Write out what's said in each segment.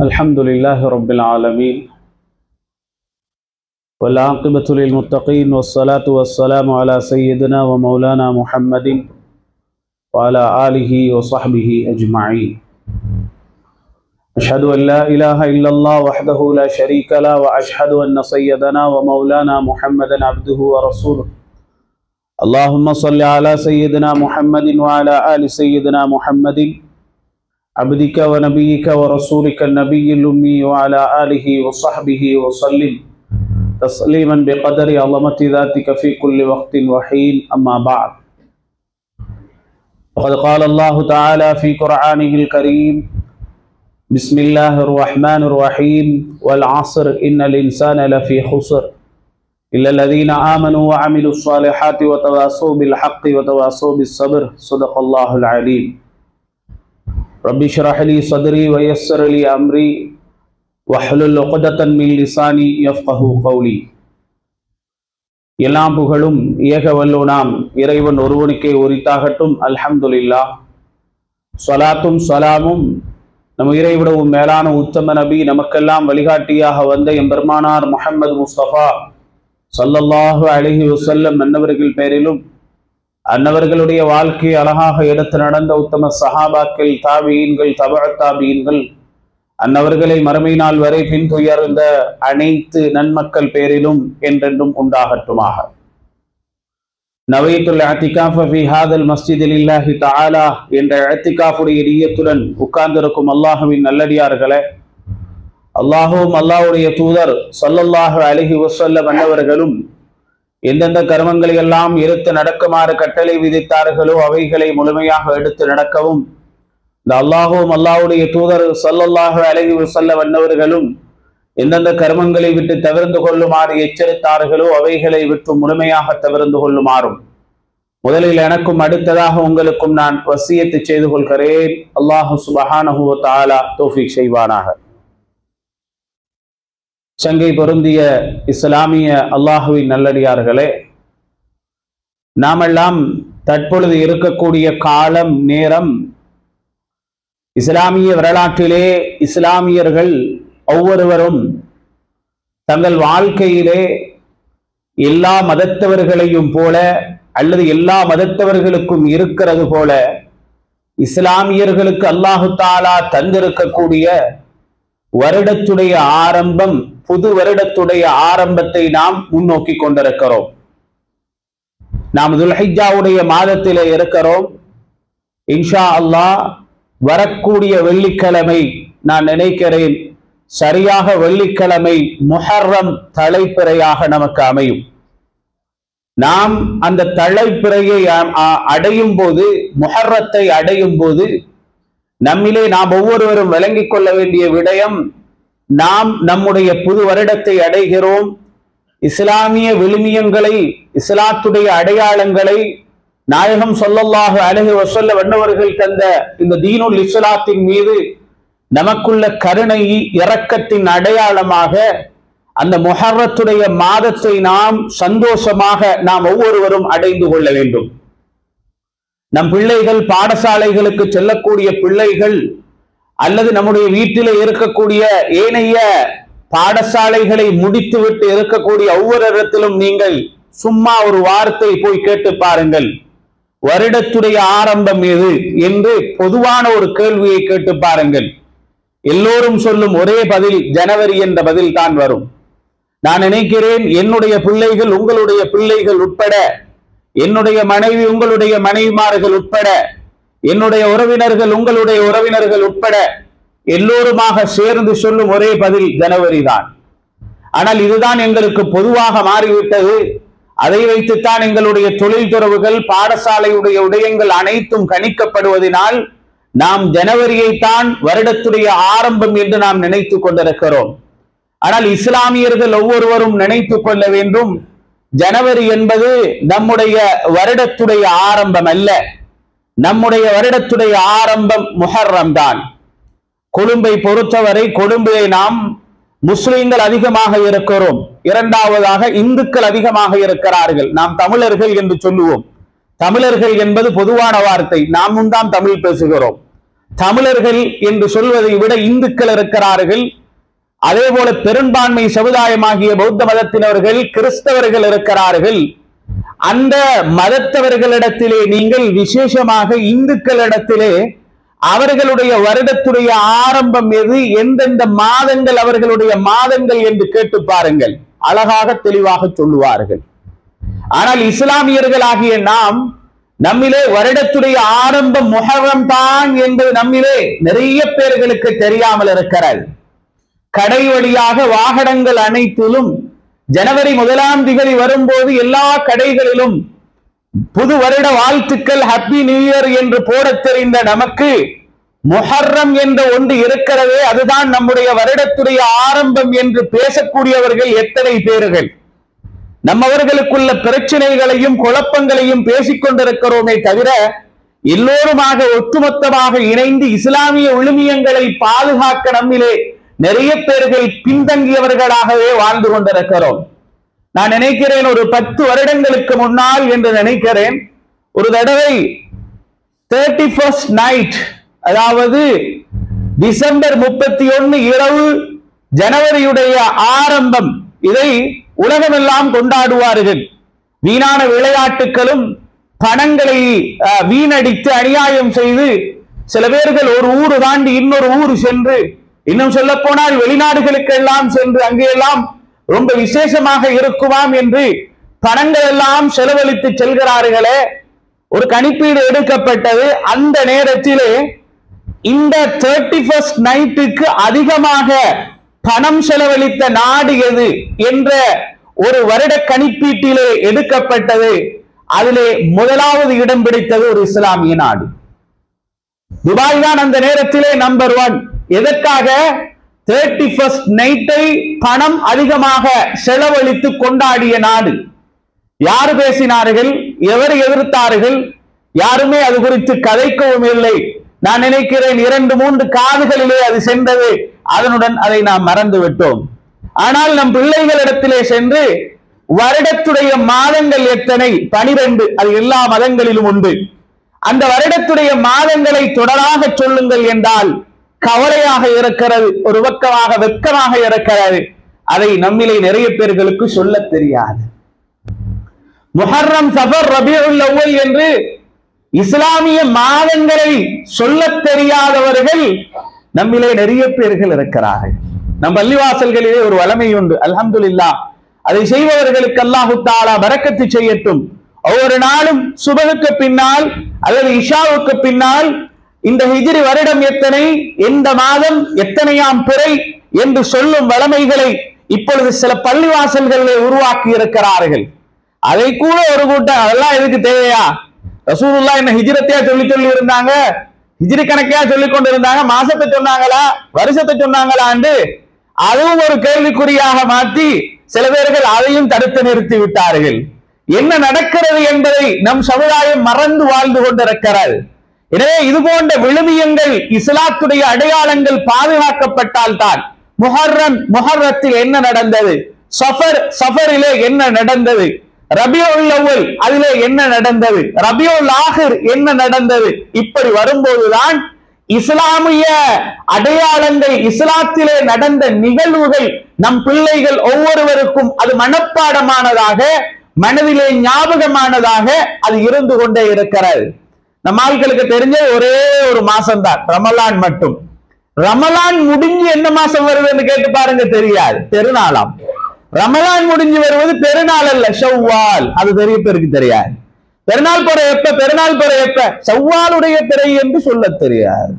الحمد لله رب العالمين والعاقبة للمتقين والصلاة والسلام على سيدنا ومولانا محمد وعلى آله وصحبه أجمعين. أشهد أن لا إله إلا الله وحده لا شريك له وأشهد أن سيدنا ومولانا محمدا عبده ورسوله. اللهم صل على سيدنا محمد وعلى آل سيدنا محمد عبدك ونبيك ورسولك النبي الأمي وعلى آله وصحبه وسلم تسليما بقدر عظمة ذاتك في كل وقت وحين. أما بعد، وقد قال الله تعالى في قرآنه الكريم: بسم الله الرحمن الرحيم والعصر إن الإنسان لفي خسر إلا الذين آمنوا وعملوا الصالحات وتواصوا بالحق وتواصوا بالصبر. صدق الله العليم. رب اشرح لي صدري ويسر لي أمري واحلل عقدة من لساني يفقهوا قولي. எல்லாம் புகழும் ஏக வல்லோனாம் இறைவன் ஒருவனுக்கே உரித்தாகட்டும். அல்ஹம்துலில்லாஹ். ஸலாத்தும் ஸலாமும் நம் இறைவிடவும் மேலான உத்தம நபி, நமக்கெல்லாம் வழிகாட்டியாக வந்த எம்பெருமானார் முஹம்மது முஸ்தபா ஸல்லல்லாஹு அலைஹி வஸல்லம் அன்னவர்கள் பேரிலும், அன்னவர்களுடைய வாழ்க்கையை அழகாக எடுத்து நடந்த உத்தம சஹாபாக்கள், தாபியீன்கள், தபஅ தாபியீன்கள், அன்னவர்களை மறுமை நாள் வரை பின்துயர்ந்த அனைத்து நன்மக்கள் பேரிலும் என்றென்றும் உண்டாகட்டுமாக. நவைத்துல் இஅ்திகாஃப ஃபீ ஹாதல் மஸ்ஜித் லில்லாஹி தஆலா என்ற இஅ்திகாஃபுடைய நிய்யத்துடன் உட்கார்ந்திருக்கும் அல்லாஹ்வின் நல்லடியார்களே, அல்லாஹ்வும் அல்லாஹ்வுடைய தூதர் ஸல்லல்லாஹு அலைஹி வஸல்லம் அன்னவர்களும் எந்தெந்த கர்மங்களை எல்லாம் எடுத்து நடக்குமாறு கட்டளை விதித்தார்களோ அவைகளை முழுமையாக எடுத்து நடக்கவும், இந்த அல்லாஹ்வும் அல்லாஹ்வுடைய தூதர் ஸல்லல்லாஹு அலைஹி வஸல்லம் அன்னவர்களும் எந்தெந்த கர்மங்களை விட்டு தவிர்ந்து கொள்ளுமாறு எச்சரித்தார்களோ அவைகளை விட்டு முழுமையாக தவிர்ந்து கொள்ளுமாறும் முதலில் எனக்கும் அடுத்ததாக உங்களுக்கும் நான் வசியத்து செய்து கொள்கிறேன். அல்லாஹ் சுப்ஹானஹு வ தஆலா தௌஃபீக் செய்வானாக. சங்கை பொருந்திய இஸ்லாமிய அல்லாஹுவின் நல்லடியார்களே, நாமெல்லாம் தற்பொழுது இருக்கக்கூடிய காலம் நேரம், இஸ்லாமிய வரலாற்றிலே இஸ்லாமியர்கள் ஒவ்வொருவரும் தங்கள் வாழ்க்கையிலே எல்லா மதத்தவர்களையும் போல அல்லது எல்லா மதத்தவர்களுக்கும் இருக்கிறது போல இஸ்லாமியர்களுக்கு அல்லாஹு தஆலா தந்திருக்கக்கூடிய வருடத்துடைய ஆரம்பம், புது வருடத்துடைய ஆரம்பத்தை நாம் முன்னோக்கி கொண்டிருக்கிறோம். நாம் துல்ஹிஜ்ஜாவுடைய மாதத்திலே இருக்கிறோம். இன்ஷா அல்லாஹ் வரக்கூடிய வெள்ளிக்கிழமை, நான் நினைக்கிறேன் சரியாக வெள்ளிக்கிழமை முஹர்ரம் தலைப்பிறையாக நமக்கு அமையும். நாம் அந்த தலைப்பிறையை அடையும் போது, முஹர்ரத்தை அடையும் போது நம்மிலே நாம் ஒவ்வொருவரும் விளங்கிக் கொள்ள வேண்டிய விடயம், நாம் நம்முடைய புது வருடத்தை அடைகிறோம். இஸ்லாமிய விழுமியங்களை, இஸ்லாத்துடைய அடையாளங்களை நாயகம் ஸல்லல்லாஹு அலைஹி வஸல்லம் அன்னவர்கள் தந்த இந்த தீனுல் இஸ்லாத்தின் மீது நமக்குள்ள கருணை, இரக்கத்தின் அடையாளமாக அந்த முஹர்ரத்துடைய மாதத்தை நாம் சந்தோஷமாக நாம் ஒவ்வொருவரும் அடைந்து கொள்ள வேண்டும். நம் பிள்ளைகள் பாடசாலைகளுக்கு செல்லக்கூடிய பிள்ளைகள் அல்லது நம்முடைய வீட்டிலே இருக்கக்கூடிய ஏனைய பாடசாலைகளை முடித்துவிட்டு இருக்கக்கூடிய ஒவ்வொரு இடத்திலும் நீங்கள் சும்மா ஒரு வார்த்தை போய் கேட்டு பாருங்கள், வருடத்துடைய ஆரம்பம் எது என்று பொதுவான ஒரு கேள்வியை கேட்டு பாருங்கள். எல்லோரும் சொல்லும் ஒரே பதில் ஜனவரி என்ற பதில் தான் வரும். நான் நினைக்கிறேன் என்னுடைய பிள்ளைகள், உங்களுடைய பிள்ளைகள் உட்பட, என்னுடைய மனைவி, உங்களுடைய மனைவிமார்கள் உட்பட, என்னுடைய உறவினர்கள், உங்களுடைய உறவினர்கள் உட்பட எல்லோருமாக சேர்ந்து சொல்லும் ஒரே பதில் ஜனவரி தான். ஆனால் இதுதான் எங்களுக்கு பொதுவாக மாறிவிட்டது. அதை வைத்துத்தான் எங்களுடைய தொழில் துறவுகள், பாடசாலையுடைய விடயங்கள் அனைத்தும் கணிக்கப்படுவதனால் நாம் ஜனவரியைத்தான் வருடத்துடைய ஆரம்பம் என்று நாம் நினைத்து கொண்டிருக்கிறோம். ஆனால் இஸ்லாமியர்கள் ஒவ்வொருவரும் நினைத்து கொள்ள வேண்டும், ஜனவரி என்பது நம்முடைய வருடத்துடைய ஆரம்பம் அல்ல. நம்முடைய வருடத்துடைய ஆரம்பம் முஹர்ரம் தான். கொழும்பை பொறுத்தவரை, கொழும்பிலே நாம் முஸ்லிம்கள் அதிகமாக இருக்கிறோம். இரண்டாவதாக இந்துக்கள் அதிகமாக இருக்கிறார்கள். நாம் தமிழர்கள் என்று சொல்லுவோம். தமிழர்கள் என்பது பொதுவான வார்த்தை, நாமும் தான் தமிழ் பேசுகிறோம். தமிழர்கள் என்று சொல்வதை விட இந்துக்கள் இருக்கிறார்கள். அதே போல பெரும்பான்மை சமுதாயமாகிய பௌத்த மதத்தினர்கள், கிறிஸ்தவர்கள் இருக்கிறார்கள். அந்த மதத்தவர்களிடத்திலே நீங்கள் விசேஷமாக இந்துக்களிடத்திலே அவர்களுடைய வருடத்துடைய ஆரம்பம் எது, எந்தெந்த மாதங்கள் அவர்களுடைய மாதங்கள் என்று கேட்டு பாருங்கள், அழகாக தெளிவாக சொல்லுவார்கள். ஆனால் இஸ்லாமியர்களாகிய நம்மிலே வருடத்துடைய ஆரம்பம் முஹர்ரம் தான் என்பது நம்மிலே நிறைய பேர்களுக்கு தெரியாமல் இருக்கிறது. கடை வழியாக வாகனங்கள் அனைத்திலும் ஜனவரி 1ஆம் தேதி வரும்போது எல்லா கடைகளிலும் புது வருட வாழ்த்துக்கள், ஹாப்பி நியூ இயர் என்று போட தெரிந்த நமக்கு முஹர்ரம் என்ற ஒன்று இருக்கிறதே, அதுதான் நம்முடைய வருடத்துடைய ஆரம்பம் என்று பேசக்கூடியவர்கள் எத்தனை பேர்கள்? நம்மவர்களுக்குள்ள பிரச்சனைகளையும் குழப்பங்களையும் பேசிக் கொண்டிருக்கிறோமே தவிர எல்லோருமாக ஒட்டுமொத்தமாக இணைந்து இஸ்லாமிய விழுமியங்களை பாதுகாக்க நம்மிலே நிறைய பேர்கள் பின்தங்கியவர்களாகவே வாழ்ந்து கொண்டிருக்கிறோம். நான் நினைக்கிறேன் ஒரு 10 வருடங்களுக்கு முன்னால் என்று நினைக்கிறேன், ஒரு தடவை 31st நைட், அதாவது டிசம்பர் 31 இரவு ஜனவரியுடைய ஆரம்பம், இதை உலகமெல்லாம் கொண்டாடுவார்கள். வீணான விளையாட்டுகளும் பணங்களை வீணடித்து அநியாயம் செய்து சில பேர்கள் ஒரு ஊர் தாண்டி இன்னொரு ஊர் சென்று, இன்னும் சொல்ல போனால் வெளிநாடுகளுக்கு எல்லாம் சென்று அங்கெல்லாம் ரொம்ப விசேஷமாக இருக்குமாம் என்று பணங்கள் எல்லாம் செலவழித்து செல்கிறார்களே. ஒரு கணிப்பீடு எடுக்கப்பட்டது, அந்த நேரத்திலே இந்த 31st நைட்டுக்கு அதிகமாக பணம் செலவழித்த நாடு எது என்ற ஒரு வருட கணிப்பீட்டிலே எடுக்கப்பட்டது. அதிலே முதலாவது இடம் பிடித்தது ஒரு இஸ்லாமிய நாடு. துபாய் தான் அந்த நேரத்திலே நம்பர் 1. எதற்காக? 31st நைட்டை பணம் அதிகமாக செலவழித்து கொண்டாடிய நாடு. யாரு பேசினார்கள், எவர் எதிர்த்தார்கள்? யாருமே அது குறித்து கதைக்கவும் இல்லை. நான் நினைக்கிறேன் 2-3 காதுகளிலே அது சென்றது, அதனுடன் அதை நாம் மறந்து விட்டோம். ஆனால் நம் பிள்ளைகளிடத்திலே சென்று வருடத்துடைய மாதங்கள் எத்தனை? 12. அது எல்லா மதங்களிலும் உண்டு. அந்த வருடத்துடைய மாதங்களை தொடராக சொல்லுங்கள் என்றால் கவலையாக இருக்கிறது, ஒரு பக்கமாக வெட்கமாக இருக்கிறது. அதை நம்மிலே நிறைய பேர்களுக்கு சொல்ல தெரியாது. முஹர்ரம், சஃபர், ரபியுல் அவ்வல் என்று இஸ்லாமிய மாதங்களை சொல்ல தெரியாதவர்கள் நம்மிலே நிறைய பேர்கள் இருக்கிறார்கள். நம் பள்ளிவாசல்களிலே ஒரு வளமை உண்டு, அல்ஹம்துலில்லாஹ். அதை செய்பவர்களுக்கு அல்லாஹு தஆலா பரக்கத்து செய்யட்டும். ஒவ்வொரு நாளும் சுபஹுக்கு பின்னால் அல்லது இஷாவுக்கு பின்னால் இந்த ஹிஜ்ரி வருடம் எத்தனை, எந்த மாதம், எத்தனையாம் பிறை என்று சொல்லும் வளமைகளை இப்பொழுது சில பள்ளிவாசல்களிலே உருவாக்கி இருக்கிறார்கள். அதை கூட ஒரு கூட்டம், அதெல்லாம் எதுக்கு தேவையா? ரசூலுல்லாஹ் என்ன ஹிஜ்ரத்தையா சொல்லி இருந்தாங்க? ஹிஜ்ரி கணக்கையா சொல்லிக் கொண்டிருந்தாங்க? மாசத்தை சொன்னாங்களா, வருஷத்தை சொன்னாங்களான்னு அதுவும் ஒரு கேள்விக்குறியாக மாற்றி சில பேர்கள் அதையும் தடுத்து நிறுத்தி விட்டார்கள். என்ன நடக்கிறது என்பதை நம் சமுதாயம் மறந்து வாழ்ந்து கொண்டிருக்கிறது. எனவே இது போன்ற விழுமியங்கள், இஸ்லாத்துடைய அடையாளங்கள் பாதுகாக்கப்பட்டால் தான். முஹர்ரத்தில் என்ன நடந்தது, சஃபரிலே என்ன நடந்தது, ரபியுல் அவ்வல் அதிலே என்ன நடந்தது, ரபியுல் ஆகிர் என்ன நடந்தது, இப்படி வரும்போதுதான் இஸ்லாமிய அடையாளங்கள், இஸ்லாத்திலே நடந்த நிகழ்வுகள் நம் பிள்ளைகள் ஒவ்வொருவருக்கும் அது மனப்பாடமானதாக, மனதிலே ஞாபகமானதாக அது இருந்து கொண்டே இருக்கிறது. நம்ம ஆட்களுக்கு தெரிஞ்ச ஒரே ஒரு மாசம் தான் ரமலான் மட்டும். ரமலான் முடிஞ்சு என்ன மாசம் வருதுன்னு கேட்டு பாருங்க, தெரியாது. பெருநாளாம். ரமலான் முடிஞ்சு வருவது பெருநாள் அல்ல, ஷவ்வால். அது நிறைய பேருக்கு தெரியாது. பெருநாள் பிறை எப்ப, பெருநாள் பிறை எப்ப, ஷவ்வாலுடைய பிறை என்று சொல்ல தெரியாது.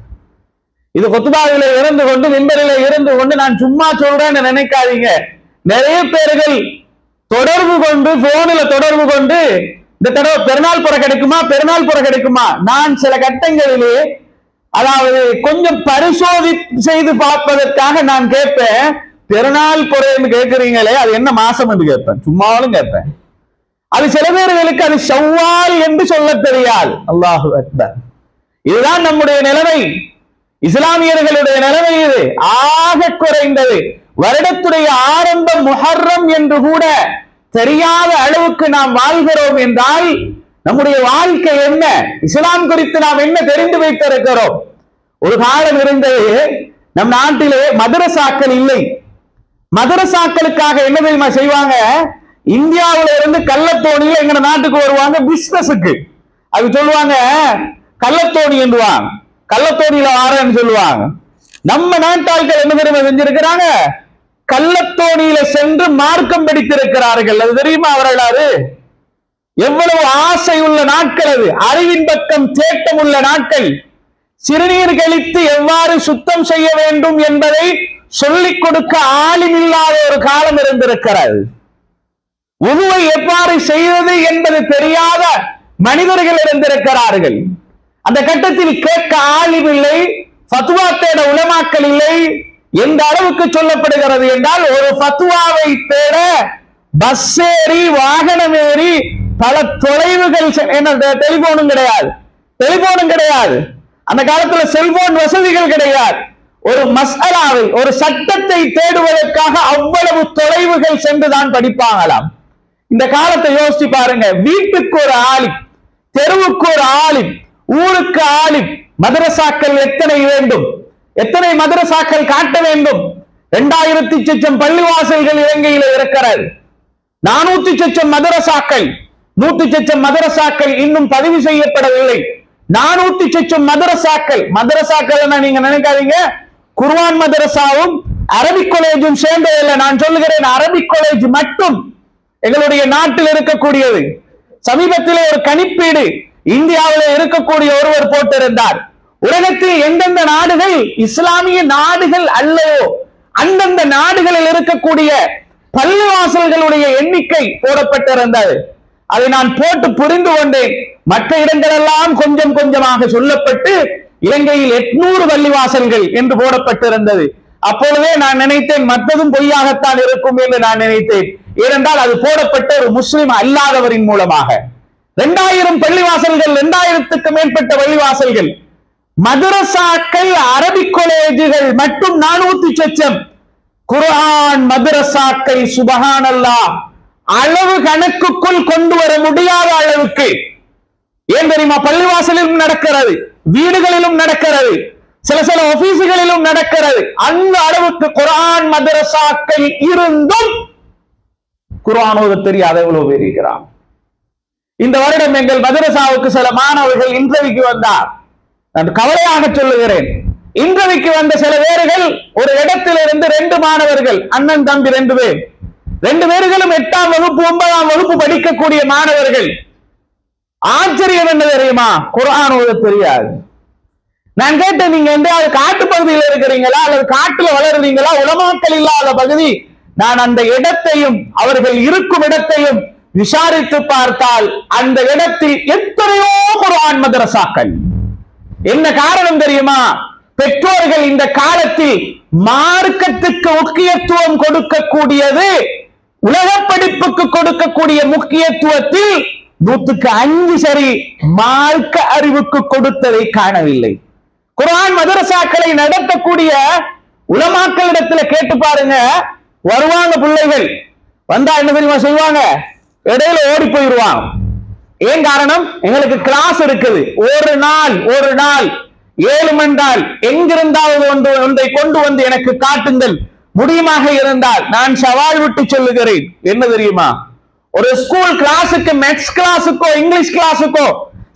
இது குத்பாவில இருந்து கொண்டு, மிம்பரில இருந்து கொண்டு நான் சும்மா சொல்றேன்னு நினைக்காதீங்க. நிறைய பேர்கள் தொடர்பு கொண்டு, போன்ல தொடர்பு கொண்டு, இந்த தடவை பெருநாள் பிறை கிடைக்குமா, பெருநாள் பிறை கிடைக்குமா. நான் சில கட்டங்களிலே அதாவது கொஞ்சம் பரிசோதி செய்து பார்ப்பதற்காக நான் கேட்பேன், பெருநாள் பிறைன்னு கேட்கிறீங்களே அது என்ன மாசம் என்று கேட்பேன், சும்மாவும் கேட்பேன். அது சில பேர்களுக்கு அது ஷவ்வால் என்று சொல்ல தெரியாது. அல்லாஹு அக்பர். இதுதான் நம்முடைய நிலைமை, இஸ்லாமியர்களுடைய நிலைமை. இது ஆக குறைந்தது. வருடத்துடைய ஆரம்பம் முஹர்ரம் என்று கூட தெரியாத அளவுக்கு நாம் வாழ்கிறோம் என்றால் நம்முடைய வாழ்க்கை என்ன, இஸ்லாம் குறித்து நாம் என்ன தெரிந்து வைத்திருக்கிறோம்? ஒரு காலம் இருந்தது நம் நாட்டிலே மதரசாக்கள் இல்லை. மதரசாக்களுக்காக என்ன தெரியுமா செய்வாங்க? இந்தியாவில இருந்து கள்ளத்தோணியில எங்க நாட்டுக்கு வருவாங்க பிசினஸுக்கு. அது சொல்லுவாங்க கள்ளத்தோணி என்றுவாங்க, கள்ளத்தோணியில வாரன்னு சொல்லுவாங்க. நம்ம நாட்டாள்கள் என்ன தெரியுமா செஞ்சிருக்கிறாங்க? கள்ளத்தோணியில சென்று மார்க்கம் படித்திருக்கிறார்கள். அது தெரியுமா வரலாறு? எவ்வளவு ஆசை உள்ள நாட்கள் அது, அறிவின் பக்கம் தேட்டம் உள்ள நாட்கள். சிறுநீர் கழித்து எவ்வாறு சுத்தம் செய்ய வேண்டும் என்பதை சொல்லிக் கொடுக்க ஆளுமில்லாத ஒரு காலம் இருந்திருக்கிறது. உதுவை எவ்வாறு செய்வது என்பது தெரியாத மனிதர்கள் இருந்திருக்கிறார்கள். அந்த கட்டத்தில் கேட்க ஆளுமில்லை, ஃபத்வா தேட உலமாக்கள் இல்லை. எந்த அளவுக்கு சொல்லப்படுகிறது என்றால், ஒரு ஃபத்வாவை தேட பஸ் ஏறி வாகனம் ஏறி பல தொலைவுகள். டெலிபோனும் கிடையாது. அந்த காலத்துல செல்போன் வசதிகள் கிடையாது. ஒரு மஸ்அலாவை, ஒரு சட்டத்தை தேடுவதற்காக அவ்வளவு தொலைவுகள் சென்றுதான் படிப்பாங்களாம். இந்த காலத்தை யோசிச்சு பாருங்க. வீட்டுக்கு ஒரு ஆலிம், தெருவுக்கு ஒரு ஆலிம், ஊருக்கு ஆலிம். மதரசாக்கள் எத்தனை வேண்டும்? எத்தனை மதரசாக்கள் காட்ட வேண்டும்? 2000 சொச்சம் பள்ளிவாசல்கள் இலங்கையில் இருக்கிறது. 400 சொச்சம் மதரசாக்கள், 100 சொச்சம் மதரசாக்கள் இன்னும் பதிவு செய்யப்படவில்லை. 400 சொச்சம் மதரசாக்கள் நீங்க நினைக்காதீங்க குர்ஆன் மதரசாவும் அரபிக் காலேஜும் சேர்ந்ததில்லை. நான் சொல்லுகிறேன் அரபிக் காலேஜ் மட்டும் எங்களுடைய நாட்டில் இருக்கக்கூடியது. சமீபத்தில் ஒரு கணிப்பீடு இந்தியாவில் இருக்கக்கூடிய ஒருவர் போட்டிருந்தார். உலகத்தில் எந்தெந்த நாடுகள் இஸ்லாமிய நாடுகள் அல்லவோ அந்தந்த நாடுகளில் இருக்கக்கூடிய பள்ளிவாசல்களுடைய எண்ணிக்கை போடப்பட்டிருந்தது. அதை நான் போட்டு புரிந்து கொண்டேன். மற்ற இடங்களெல்லாம் கொஞ்சம் கொஞ்சமாக சொல்லப்பட்டு இலங்கையில் 800 பள்ளிவாசல்கள் என்று போடப்பட்டிருந்தது. அப்பொழுதே நான் நினைத்தேன் மற்றதும் பொய்யாகத்தான் இருக்கும் என்று நான் நினைத்தேன். ஏனென்றால் அது போடப்பட்ட ஒரு முஸ்லிம் அல்லாதவரின் மூலமாக. 2000 பள்ளிவாசல்கள், 2000க்கு மேற்பட்ட பள்ளிவாசல்கள். மதரசாக்கள், அரபிக் காலேஜுகள் மட்டும் 400 சொச்சம். குர்ஆன் மதரசாக்கள் சுபஹானல்லாஹ் அளவு கணக்குக்குள் கொண்டு வர முடியாத அளவுக்கு. ஏன் தெரியுமா? பள்ளிவாசலிலும் நடக்கிறது, வீடுகளிலும் நடக்கிறது, சில ஆபீஸ்களிலும் நடக்கிறது. அந்த அளவுக்கு குர்ஆன் மதரசாக்கள் இருந்தும் குர்ஆன் ஓத தெரியாத எவ்வளவு பேர் இருக்கிறான். இந்த வருடம் எங்கள் மதரசாவுக்கு சில மாணவர்கள் இன்டர்வியூக்கு வந்தார். நான் கவலையாக சொல்லுகிறேன். இன்டர்வியூக்கு வந்த சில பேர்கள் ஒரு இடத்திலிருந்து 2 மாணவர்கள், அண்ணன் தம்பி 2 பேர், 2 பேர்களும் 8ஆம் வகுப்பு 9ஆம் வகுப்பு படிக்கக்கூடிய மாணவர்கள். ஆச்சரியம் என்ன தெரியுமா? குர்ஆன் ஓத தெரியாது. நான் கேட்டேன், நீங்க எந்தாவது காட்டு பகுதியில் இருக்கிறீங்களா அல்லது காட்டுல வளருவீங்களா? உலமாக்கள் இல்லாத பகுதி. நான் அந்த இடத்தையும் அவர்கள் இருக்கும் இடத்தையும் விசாரித்து பார்த்தால் அந்த இடத்தில் எத்தனையோ குர்ஆன் மதரசாக்கள். என்ன காரணம் தெரியுமா? பெற்றோர்கள் இந்த காலத்தில் மார்க்கத்துக்கு முக்கியத்துவம் கொடுக்கக்கூடியது உலக படிப்புக்கு கொடுக்கக்கூடிய முக்கியத்துவத்தில் 100க்கு 5 சரி மார்க்க அறிவுக்கு கொடுத்ததை காணவில்லை. குர்ஆன் மதரசாக்களை நடத்தக்கூடிய உலமாக்களிடத்துல கேட்டு பாருங்க. வருவாங்க பிள்ளைகள், வந்தா என்ன தெரியுமா செய்வாங்க? இடையில ஓடி போயிடுவாங்க. ஏன் காரணம்? எங்களுக்கு கிளாஸ் இருக்குது. ஒரு நாள் 7 மண்டால் எங்கிருந்தாவது ஒன்றை கொண்டு வந்து எனக்கு காட்டுங்கள். முடியுமாக இருந்தால் நான் சவால் விட்டு சொல்லுகிறேன். என்ன தெரியுமா? ஒரு ஸ்கூல் கிளாஸுக்கு, மேத்ஸ் கிளாஸுக்கோ, இங்கிலீஷ் கிளாஸுக்கோ,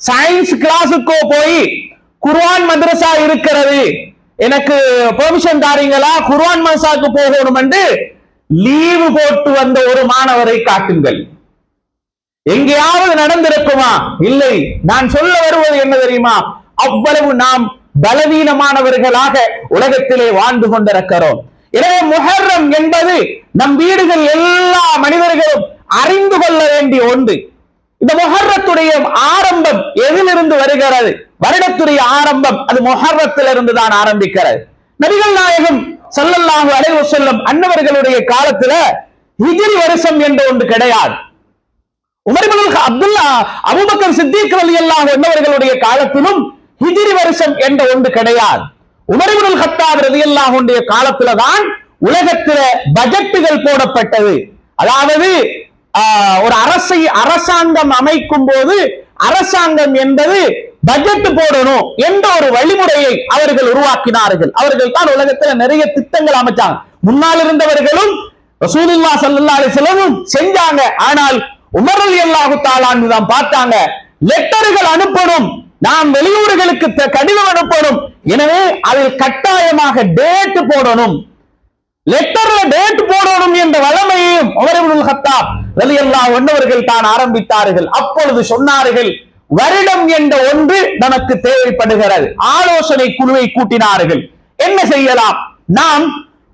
சயின்ஸ் கிளாஸுக்கோ போய் குர்ஆன் மதரசா இருக்கிறது, எனக்கு பெர்மிஷன் தாரீங்களா, குர்ஆன் மதரசாக்கு போகணும் என்று லீவு போட்டு வந்த ஒரு மாணவரை காட்டுங்கள். எங்கேயாவது நடந்திருக்குமா? இல்லை. நான் சொல்ல வருவது என்ன தெரியுமா? அவ்வளவு நாம் பலவீனமானவர்களாக உலகத்திலே வாழ்ந்து கொண்டிருக்கிறோம். எனவே முஹர்ரம் என்பது நம் வீடுகள் எல்லா மனிதர்களும் அறிந்து கொள்ள வேண்டிய ஒன்று. இந்த முஹர்ரத்துடைய ஆரம்பம் எதிலிருந்து வருகிறது? வருடத்துடைய ஆரம்பம் அது முஹர்ரத்திலிருந்து தான் ஆரம்பிக்கிறது. நபிகள் நாயகம் ஸல்லல்லாஹு அலைஹி வஸல்லம் அன்னவர்களுடைய காலத்துல ஹிஜ்ரி வருஷம் என்ற ஒன்று கிடையாது. உமர் இப்னு அபூபக்கர் சித்திக் ரலியல்லாஹு அன்ஹுவர்களுடைய காலத்திலும் ஹிஜ்ரி வருஷம் என்ற ஒன்று கிடையாது. உமர் இப்னு கத்தாப் ரலியல்லாஹு அன்ஹுடைய காலத்துல தான் உலகத்தில பட்ஜெட்டுகள் போடப்பட்டது. அதாவது ஒரு அரசாங்கம் அமைக்கும் போது அரசாங்கம் என்பது பட்ஜெட் போடணும் என்ற ஒரு வழிமுறையை அவர்கள் உருவாக்கினார்கள். அவர்கள் தான் உலகத்துல நிறைய திட்டங்கள் அமைச்சாங்க. முன்னால் இருந்தவர்களும் ரசூலுல்லாஹ் ஸல்லல்லாஹு அலைஹி வஸல்லம் செஞ்சாங்க. ஆனால் உமர் ரலியல்லாஹு தஆலா அன்ஹு தான் பார்த்தாங்க, லெட்டர்கள் அனுப்பணும், நாம் வெளியூர்களுக்கு கடிதம் அனுப்பணும், எனவே அதில் கட்டாயமாக டேட் போடணும், லெட்டர்ல டேட் போடணும் என்ற வளமையையும் உமர் இப்னுல் கத்தாப் ரலியல்லாஹு அன்ஹு அவர்கள் தான் ஆரம்பித்தார்கள். அப்பொழுது சொன்னார்கள், வருடம் என்ற ஒன்று நமக்கு தேவைப்படுகிறது. ஆலோசனை குழுவை கூட்டினார்கள். என்ன செய்யலாம்? நாம்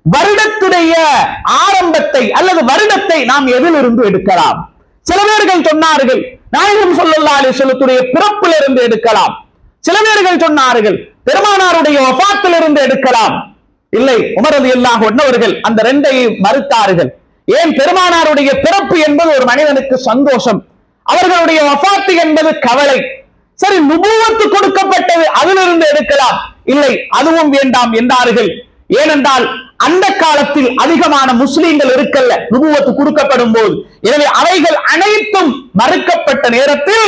வருடத்துடைய ஆரம்பத்தை அல்லது வருடத்தை நாம் எதிலிருந்து எடுக்கலாம்? சில பேர்கள் சொன்னார்கள் நாயகம் ஸல்லல்லாஹு அலைஹி வஸல்லத்துடைய பிறப்பிலிருந்து எடுக்கலாம். சில பேர்கள் சொன்னார்கள் பெருமானாருடைய வஃபாத்திலிருந்து எடுக்கலாம். இல்லை, உமர் ரலியல்லாஹு அன்ஹு அவர்கள் அந்த ரெண்டையும் மறுத்தார்கள். ஏன்? பெருமானாருடைய பிறப்பு என்பது ஒரு மனிதனுக்கு சந்தோஷம், அவர்களுடைய வஃபாத்து என்பது கவலை. சரி, நுபுவத்து கொடுக்கப்பட்டது, அதிலிருந்து எடுக்கலாம். இல்லை, அதுவும் வேண்டாம் என்றார்கள். ஏனென்றால் அந்த காலத்தில் அதிகமான முஸ்லிம்கள் இருக்கல்ல நுபுவத்து கொடுக்கப்படும் போது. எனவே அவைகள் அனைத்தும் மறுக்கப்பட்ட நேரத்தில்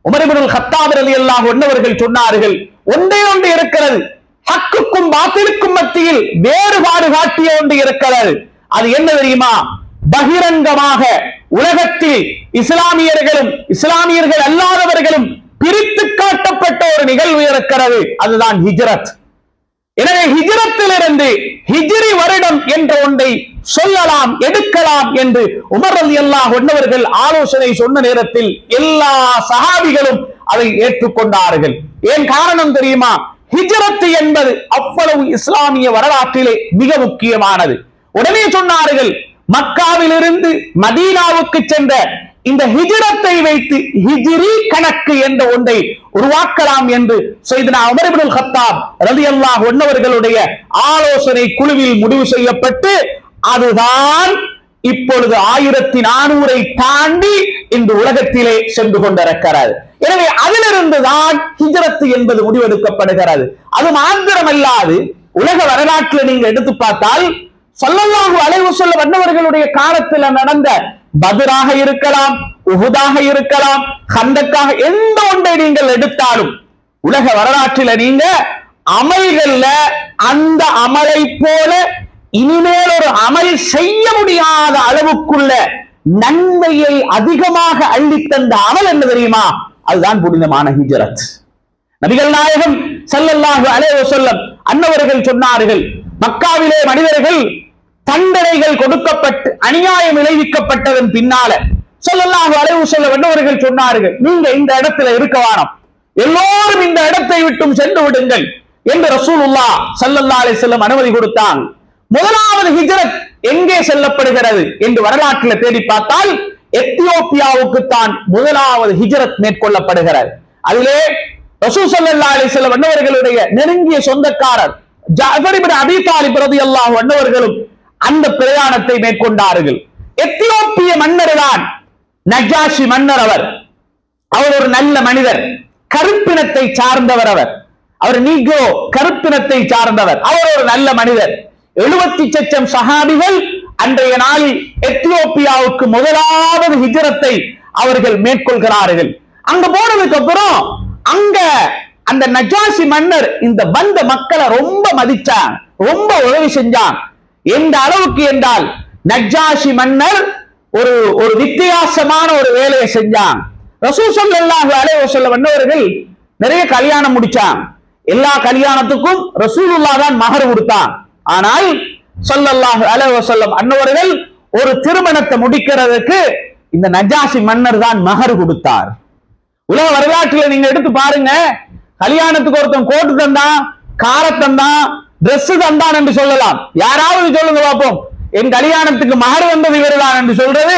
உமர் இப்னுல் கத்தாப் ரலியல்லாஹு அன்ஹு அவர்கள் சொன்னார்கள், ஒன்றே ஒன்று இருக்கிறது, ஹக்குக்கும் பாத்திலுக்கும் மத்தியில் வேறுபாடு காட்டிய ஒன்று இருக்கிறது. அது என்ன தெரியுமா? பகிரங்கமாக உலகத்தில் இஸ்லாமியர்களும் இஸ்லாமியர்கள் அல்லாதவர்களும் பிரித்து காட்டப்பட்ட ஒரு நிகழ்வு இருக்கிறது. அதுதான் ஹிஜ்ரத். எனவே ஹிஜ்ரத்திலிருந்து ஹிஜ்ரி வருடம் என்ற ஒன்றை சொல்லலாம், எடுக்கலாம் என்று உமர் ரலியல்லாஹு அன்ஹு அவர்கள் ஆலோசனை சொன்ன நேரத்தில் எல்லா சஹாபிகளும் அதை ஏற்றுக்கொண்டார்கள். ஏன் காரணம் தெரியுமா? ஹிஜ்ரத் என்பது அவ்வளவு இஸ்லாமிய வரலாற்றிலே மிக முக்கியமானது. உடனே சொன்னார்கள், மக்காவிலிருந்து மதீனாவுக்கு சென்ற இந்த ஹிஜ்ரத்தை வைத்து ஹிஜ்ரி கணக்கு என்ற ஒன்றை உருவாக்கலாம் என்று சையதுனா உமர் இப்னுல் கத்தாப் ரலியல்லாஹு அன்ஹு அவர்களுடைய ஆலோசனை குழுவில் முடிவு செய்யப்பட்டு அதுதான் இப்பொழுது 1400 தாண்டி இன்று உலகத்திலே சென்று கொண்டிருக்கிறது. எனவே அதிலிருந்து தான் ஹிஜ்ரத் என்பது முடிவெடுக்கப்படுகிறது. அது மாத்திரமல்லாது உலக வரலாற்றில் நீங்க எடுத்து பார்த்தால் ஸல்லல்லாஹு அலைஹி வஸல்லம் அன்னவர்களுடைய காலத்தில் நடந்த பத்ராக இருக்கலாம், உஹுதாக இருக்கலாம், கந்தக்காக, எந்த ஒன்றை நீங்கள் எடுத்தாலும் உலக வரலாற்றில் நீங்க அமல்கள்ல அந்த அமலை போல இனிமேல் ஒரு அமல் செய்ய முடியாத அளவுக்குள்ள நன்மையை அதிகமாக அள்ளித்தந்த அமல் என்ன தெரியுமா? அதுதான் புனிதமான ஹிஜ்ரத். நபிகள் நாயகம் ஸல்லல்லாஹு அலைஹி வஸல்லம் அன்னவர்கள் சொன்னார்கள், மக்காவிலே மனிதர்கள் தண்டனைகள் கொடுக்கப்பட்டு அநியாயம் விளைவிக்கப்பட்டதன் பின்னால ஸல்லல்லாஹு அலைஹி வஸல்லம் அன்னவர்கள் சொன்னார்கள், நீங்க இந்த இடத்துல இருக்க வேணாம், எல்லோரும் இந்த இடத்தை விட்டும் சென்று விடுங்கள் என்று ரசூலுல்லாஹ் ஸல்லல்லாஹு அலைஹி வஸல்லம் அனுமதி கொடுத்தாங்க. முதலாவது ஹிஜ்ரத் எங்கே செல்லப்படுகிறது என்று வரலாற்றில் தேடி பார்த்தால் எத்தியோப்பியாவுக்கு தான் முதலாவது ஹிஜ்ரத் மேற்கொள்ளப்படுகிறது. அதிலே ரசூல் ஸல்லல்லாஹு அலைஹி வஸல்லம் அன்னவர்களுடைய நெருங்கிய சொந்தக்காரர் ஜஅஃபர் இப்னு அபீ தாலிப் ரலியல்லாஹு அன்ஹு அவர்களும் அந்த பிரயாணத்தை மேற்கொண்டார்கள். எத்தியோப்பிய மன்னர் தான் நஜாஷி மன்னர். அவர் ஒரு நல்ல மனிதர், கருப்பினத்தை சார்ந்தவர். அவர் நீக்ரோ கருப்பினத்தை சார்ந்தவர். அவர் ஒரு நல்ல மனிதர். 70 லட்சம் சஹாபிகள் அன்றைய நாளில் எத்தியோப்பியாவுக்கு முதலாவது ஹிஜ்ரத்தை அவர்கள் மேற்கொள்கிறார்கள். அங்க போனதுக்கு அப்புறம் அங்க அந்த நஜாஷி மன்னர் இந்த வந்த மக்களை ரொம்ப மதிச்சான், ரொம்ப உதவி செஞ்சான். எந்த அளவுக்கு என்றால் நஜாஷி மன்னர் ஒரு வித்தியாசமான ஒரு வேலையை செஞ்சான். ரசூல் ஸல்லல்லாஹு அலைஹி வஸல்லம் அன்னவர்கள் நிறைய கல்யாணம் முடிச்சான். எல்லா கல்யாணத்துக்கும் ரசூலுல்லாஹ் தான் மஹர் கொடுத்தான். ஆனால் ஸல்லல்லாஹு அலைஹி வஸல்லம் அன்னவர்கள் ஒரு திருமணத்தை முடிக்கிறதுக்கு இந்த நஜாஷி மன்னர் தான் மஹர் கொடுத்தார். உலக வரலாற்றில் நீங்க எடுத்து பாருங்க, கல்யாணத்துக்கு ஒருத்தன் கோட்டு தந்தான், காரை தந்தான், டிரெஸ் தந்தான் என்று சொல்லலாம். யாராவது சொல்லுங்க பார்ப்போம், என் கல்யாணத்துக்கு மஹர் வந்தது இவர்தான் என்று சொல்றது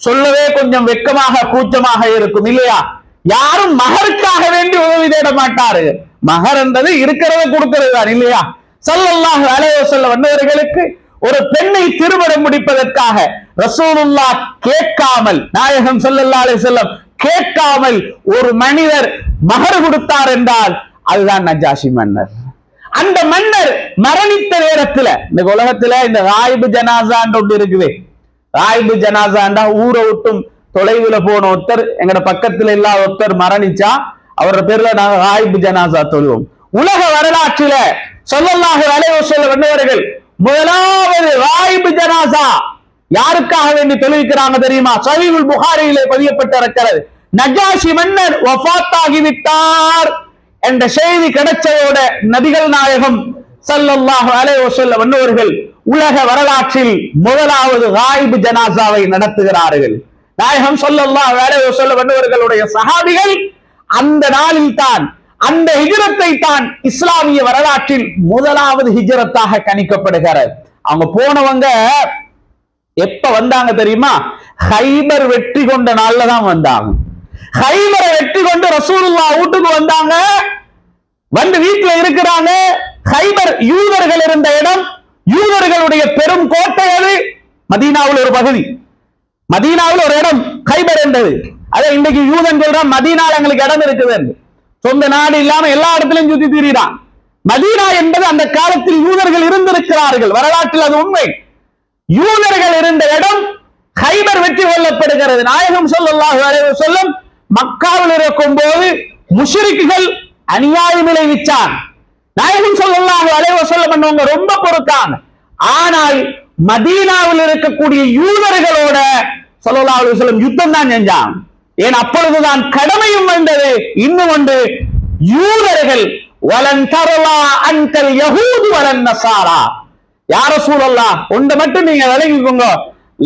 சொல்லவே கொஞ்சம் வெட்கமாக கூச்சமாக இருக்கும் இல்லையா? யாரும் மஹருக்காக வேண்டி உதவி தேட மாட்டாரு. மஹர் என்பது இருக்கிறத கொடுக்கிறது தான் இல்லையா? ஸல்லல்லாஹு அலைஹி வஸல்லம் அன்னவர்களுக்கு ஒரு பெண்ணை திருமணம் முடிப்பதற்காக ரசூலுல்லாஹ் கேட்காமல், நாயகம் ஸல்லல்லாஹு அலைஹி வஸல்லம் கேட்காமல் ஒரு மனிதர் மஹர் கொடுத்தார் என்றால் அதுதான் நஜாஷி மன்னர். அந்த மன்னர் மரணித்த நேரத்துல இந்த உலகத்துல இந்த ராயிபு ஜனாசான்னு ஒன்று இருக்குது. ராயிபு ஜனாசாண்டா ஊரை விட்டும் தொலைவுல போன ஒருத்தர், எங்கட பக்கத்துல இல்லாத ஒருத்தர் மரணிச்சா அவரோட பேர்ல நாங்க காயிபு ஜனாசா தொழுவோம். உலக வரலாற்றில ஸல்லல்லாஹு அலைஹி வஸல்லம் வந்தவர்கள் முதலாவது காயிபு ஜனாசா யாருக்காக வேண்டி தொழுவிக்கிறாங்க தெரியுமா? சஹீஹுல் புகாரியிலே பதியப்பட்டிருக்கிறது. நஜாஷி மன்னர் வஃபாத்தாகிவிட்டார் என்ற செய்தி கிடைச்சதோட நபிகள் நாயகம் ஸல்லல்லாஹு அலைஹி வஸல்லம் வந்தவர்கள் உலக வரலாற்றில் முதலாவது காயிபு ஜனாசாவை நடத்துகிறார்கள். நாயகம் ஸல்லல்லாஹு அலைஹி வஸல்லம் வந்தவர்களுடைய சஹாபிகள் அந்த நாளில் தான், அந்த ஹிஜ்ரத்தை தான் இஸ்லாமிய வரலாற்றில் முதலாவது ஹிஜ்ரத்தாக கணிக்கப்படுகிறது. அவங்க போனவங்க எப்ப வந்தாங்க தெரியுமா? ஹைபர் வெற்றி கொண்ட நாள்ல தான் வந்தாங்க. ஹைபரை வெற்றி கொண்டு ரசூலுல்லாஹ் வீட்டுக்கு வந்தாங்க. வந்து வீட்டுல இருக்கிறாங்க. ஹைபர் யூதர்கள் இருந்த இடம், யூதர்களுடைய பெரும் கோட்டை அது. மதீனாவில் ஒரு பகுதி, மதீனாவில் ஒரு இடம் ஹைபர் என்றது. அதை இன்னைக்கு யூதன் சொல்றான் மதீனால எங்களுக்கு இடம் இருக்குது, சொந்த நாடு இல்லாம எல்லா இடத்திலும் சுத்தி திரிகிறான். மதீனா என்பது அந்த காலத்தில் யூதர்கள் இருந்திருக்கிறார்கள், வரலாற்றில் அது உண்மை. யூதர்கள் இருந்த இடம் ஹைபர் வெற்றி கொள்ளப்படுகிறது. நாயகம் ஸல்லல்லாஹு அலைஹி வஸல்லம் மக்காவில் இருக்கும் போது முஷ்ரிக்குகள் அநியாயம் விளைவிச்சான். நாயகம் ஸல்லல்லாஹு அலைஹி வஸல்லம் அவங்க ரொம்ப பொறுத்தாங்க. ஆனால் மதீனாவில் இருக்கக்கூடிய யூதர்களோட ஸல்லல்லாஹு அலைஹி வஸல்லம் யுத்தம் தான் செஞ்சான். ஏன் அப்பொழுதுதான் கடமையும் வந்தது. இன்னும் ஒன்று, யூதர்கள் வலன் தரலா அன்கல் யஹூது வலன் நஸாரா, யா ரசூலல்லாஹ் ஒன்றை மட்டும் நீங்க விளங்கிக்கோங்க,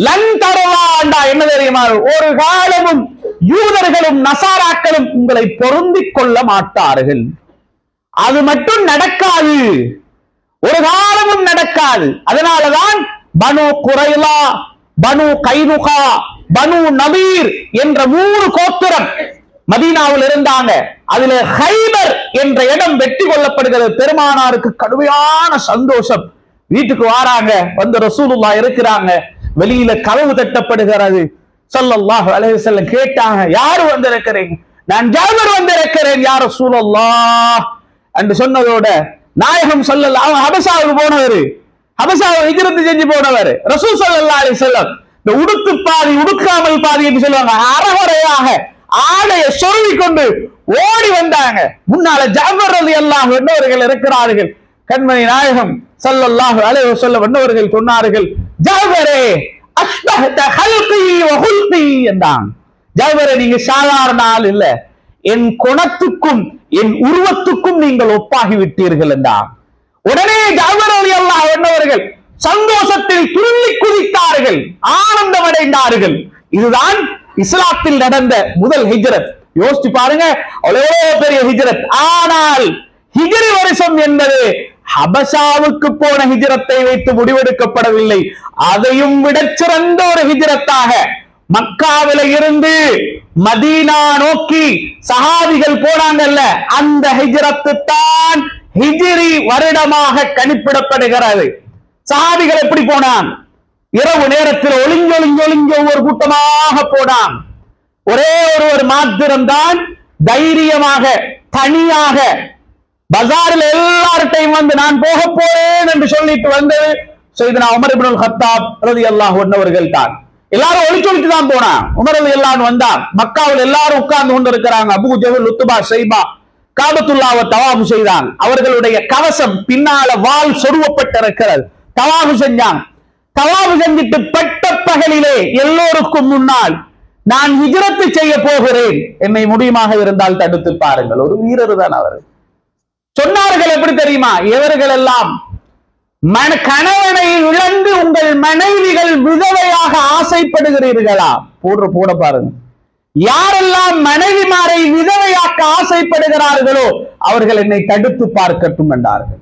லன் தரலாண்டா என்ன தெரியுமா? ஒரு காலமும் யூதர்களும் நசாராக்களும் உங்களை பொருந்திக் கொள்ள மாட்டார்கள். அது மட்டும் நடக்காது, ஒரு காலமும் நடக்காது. அதனாலதான் பனு குரைலா, பனு கைனுகா, பனு நபீர் என்ற 3 கோத்திரம் மதீனாவில் இருந்தாங்க. அதுல ஹைபர் என்ற இடம் வெற்றி கொள்ளப்படுகிறது. பெருமானாருக்கு கடுமையான சந்தோஷம். வீட்டுக்கு வாராங்க, வந்து ரசூலுல்லாஹ் இருக்கிறாங்க. வெளியில கதவு தட்டப்படுகிறது. ஸல்லல்லாஹு அலைஹி வஸல்லம் கேட்டாங்க, யாரு வந்திருக்கிறீங்க? நான் ஜாபர் வந்திருக்கிறேன் யா ரசூலல்லாஹ் என்று சொன்னதோட நாயகம் ஸல்லல்லாஹு ஹபஷாவுக்கு போனவர், ஹபஷாவை ஹிஜ்ரத் செஞ்சு போனவர் ரசூல் ஸல்லல்லாஹு அலைஹி வஸல்லம் இந்த உடுத்து பாதி உடுக்காமல் பாதி என்று சொல்லுவாங்க, அறகுறையாக ஆடையை சொருவி கொண்டு ஓடி வந்தாங்க. முன்னால ஜாபர் ரலியல்லாஹு அன்ஹு இருக்கிறார்கள். கண்மணி நாயகம் ஸல்லல்லாஹு அலைஹி வஸல்லம் வந்தவர்கள் சொன்னார்கள், ஜாபரே அஸ்பஹத ஹல்கி வ ஹுல்கி என்றான். ஜாபரே நீங்க சாதாரண ஆள் இல்ல, என் குணத்துக்கும் என் உருவத்துக்கும் நீங்கள் ஒப்பாகி விட்டீர்கள் என்றான். உடனே ஜாபர் ரலியல்லாஹு அன்ஹு சந்தோஷத்தில் துள்ளி குதித்தார்கள், ஆனந்தம் அடைந்தார்கள். இதுதான் இஸ்லாத்தில் நடந்த முதல் ஹிஜ்ரத். யோசிச்சு பாருங்க, அவ்வளவு பெரிய ஹிஜ்ரத். ஆனால் ஹிஜ்ரி வருஷம் என்பது ஹபஷாவுக்கு போன ஹிஜ்ரத்தை வைத்து முடிவெடுக்கப்படவில்லை. அதையும் விட சிறந்த ஒரு ஹிஜ்ரத்தாக மக்காவில இருந்து மதீனா நோக்கி சஹாபிகள் போனாங்கல்ல, அந்த ஹிஜ்ரத்து தான் ஹிஜ்ரி வருடமாக கணிப்பிடப்படுகிறது. சஹாபிகள் எப்படி போனான்? இரவு நேரத்தில் ஒளிஞ்சொளிஞ்சொளிஞ்ச ஒவ்வொரு கூட்டமாக போனான். ஒரே ஒருவர் மாத்திரம்தான் தைரியமாக தனியாக பஜாரில் எல்லார்ட்டையும் வந்து நான் போக போறேன் என்று சொல்லிட்டு வந்தது சையதுனா உமர் இப்னுல் கத்தாப் ரலியல்லாஹு அன்ஹு அவர்கள் தான். எல்லாரும் ஒளிச்சொலிச்சு தான் போனான். உமர் ரலியல்லாஹு வந்தார். மக்காவில் எல்லாரும் உட்கார்ந்து கொண்டு இருக்கிறாங்க. அபூ ஜஹல், உத்பா, ஷைபா காபத்துல்லாஹ்வை தவாஃப் செய்தான். அவர்களுடைய கவசம் பின்னால வாள் சொருவப்பட்டிருக்கிறது. தவாஃப் செஞ்சான். தவாஃப் செஞ்சிட்டு பட்ட பகலிலே எல்லோருக்கும் முன்னால் நான் ஹிஜ்ரத் செய்ய போகிறேன், என்னை முடியுமாக இருந்தால் தடுத்து பாருங்கள். ஒரு வீரர் தான் அவர். சொன்னார்கள் எப்படி தெரியுமா? இவர்கள் எல்லாம் கணவனை இழந்து உங்கள் மனைவிகள் விதவையாக ஆசைப்படுகிறீர்களா? போட பாருங்க. யாரெல்லாம் மனைவிமாரை விதவையாக்க ஆசைப்படுகிறார்களோ அவர்கள் என்னை தடுத்து பார்க்கட்டும் என்றார்கள்.